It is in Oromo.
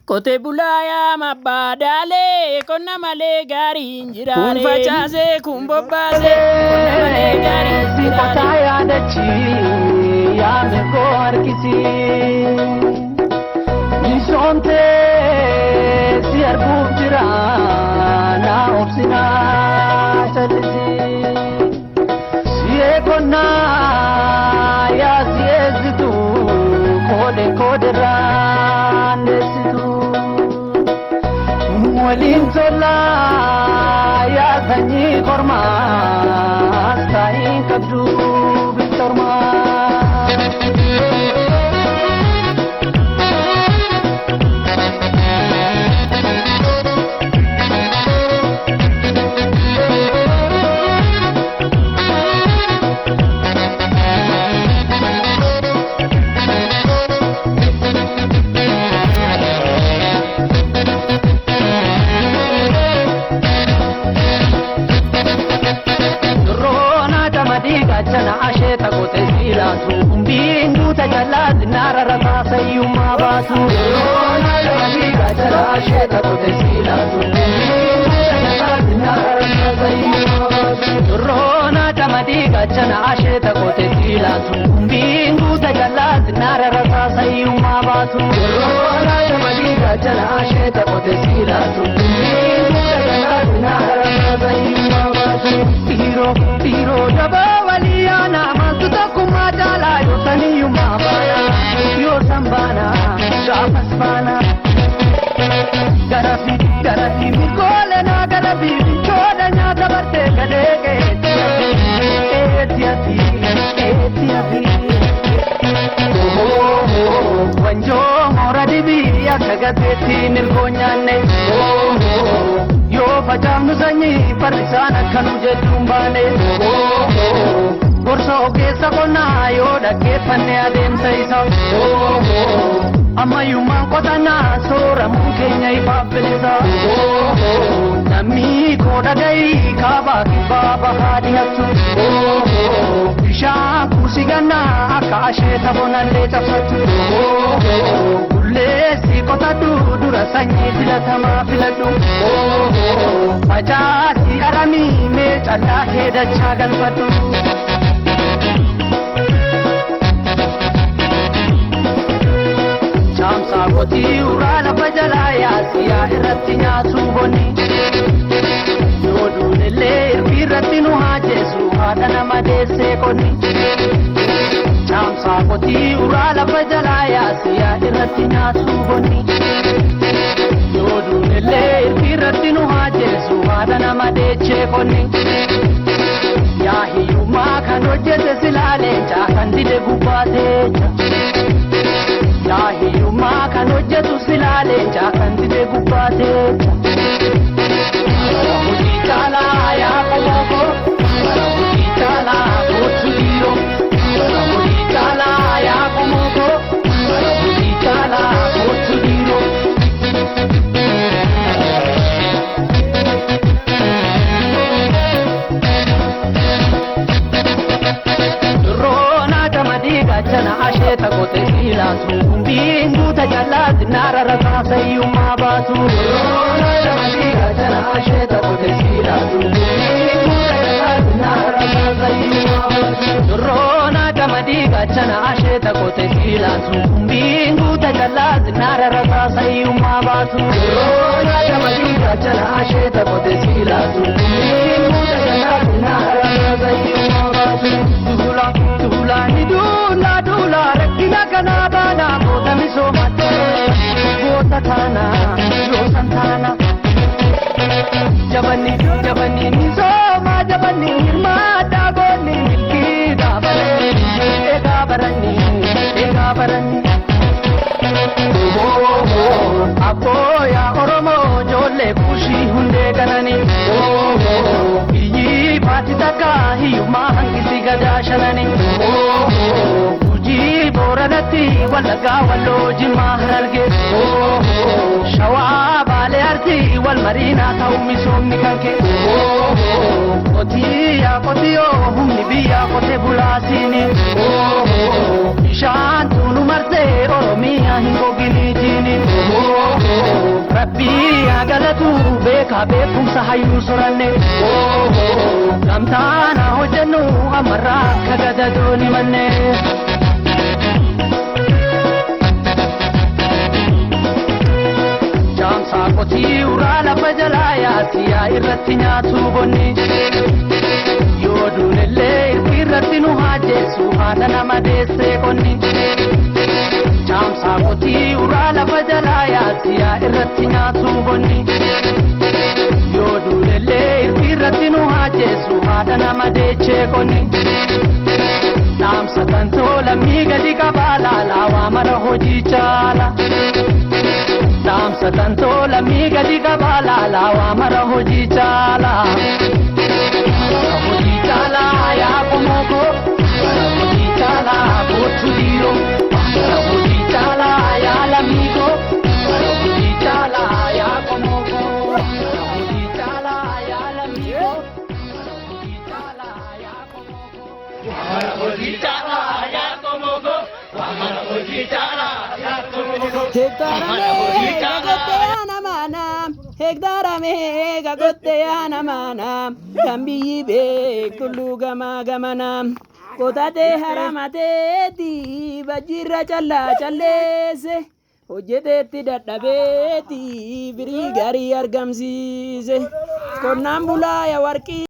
Kote bulaya mabadale konna male gari njirare. Kun facase kun bobbase konna male gari njirare. Kotaya dachi ya me ko harkisi. Nisonte si arbub jira na opsina chalisi. Siye konna ya siye zitu kode kode rande situ. Walin tola ya sanyi korma sai kabdu bitorma. Chana ashe ta kote sila tu bindu ta jala dinara rata sayuma basu rona jamadiga chana ashe ta kote sila tu bindu ta jala dinara rata sayuma basu rona jamadiga chana ashe ta kote sila tu bindu ta jala dinara rata sayuma basu rona jamadiga chana ashe ta kote sila tu bindu ta jala dinara rata sayuma basu tiro tiro jaba na masuta kumadala yo taniyu mabana yo sambana gafasbana garafi garafi mikole na garafi choda nya tabarte kadege etiati wanjo moradibi akagati nirgonyane yo fajamnu sanyi parisana kanu jedumbane Gorsa ogessa konna yo dakke fanne ademsa isa amma yumman kotana sora mun kenya ifabelesa namni ko dagai kaba baba hadi hattu isha kusigana akashe tabonalle chapatu ulle si kotatu dura sanyi filatama filatu ajati arami me challa heda chagal patu Chamsa koti urala fajala ya siya irratti nyaatu bonni Yodu nille irratti nu hajesu haadha nama deesse konni Chamsa koti urala fajala ya siya irratti nyaatu bonni Yodu nille irratti nu hajesu haadha nama deesse konni Yaa hiyyummaa kan hojjete silaaleencha kan dide gubbaateecha Yahiyuma kan hojjetu silaaleencha kan dide gubbaateecha Hojii caalaa yaa qoboko hojii caalaa gootu dhiiroo hojii caalaa yaa qomoko hojii caalaa gootu dhiiroo Chana ashe ta kote sila tu bindu ta jala dinara rata sayuma basu rona jamadiga chana ashe ta kote sila tu bindu ta jala dinara rata sayuma basu rona jamadiga chana ashe ta kote sila tu bindu ta jala dinara rata sayuma basu rona jamadiga chana ashe ta kote sila tu bindu ta jala dinara rata sayuma basu dula ni dula rakkina kana bana bota miso mate bota thana yo santana jabani miso ma jabani ma dagoni ki gabarani Abbo ya oromo jolle kushi hunde kanani iyi pati taka hiyuma hangisi gada shalani boranati walaga wallo jimma hararge shawa bale arti wal marina taumi somni kanke otiya kotiyo humni biya kote bulasini shan tunu marte oromiya hingo gilitini dubbatu beekaa beekumsa hayyuu soranne gamtaana hojjennu amarraa akka gadadooni manne. Jaamsaa qotii uraa lafa jalaa yaasiyaa irratti nyaatu bonni yoo duunellee irratti nu haajessu haadha nama deessee qonni. Jaamsaa qotii uraa lafa jalaa yaasiyaa irratti nyaatu bonni yoo duunellee irratti nu haajessu haadha nama deechee qonni. Dhaamsa tantoo lammii gadi qabaa laalaa waa mara hojii caala. Dhaamsa tantoo lammii gadi qabaa laalaa waa mara hojii caala. Hojii caala yaa qomooko hojii caala kootu dhiiroo. Hojii caala yaa lammiiko hojii caala yaa qomooko. Hojii caala yaa lammiiko hojii caala yaa qomooko. Hojii caala yaa qomooko hojii caala yaa qomooko. Hektarame gagotte yana mana kambiyyi beekullu gama gamana qotate haramateeti bajjirra callaa calleesse hojjeteetti dadhabeeti firii gaarii argamsiise qonnaan bulaa ya warqii.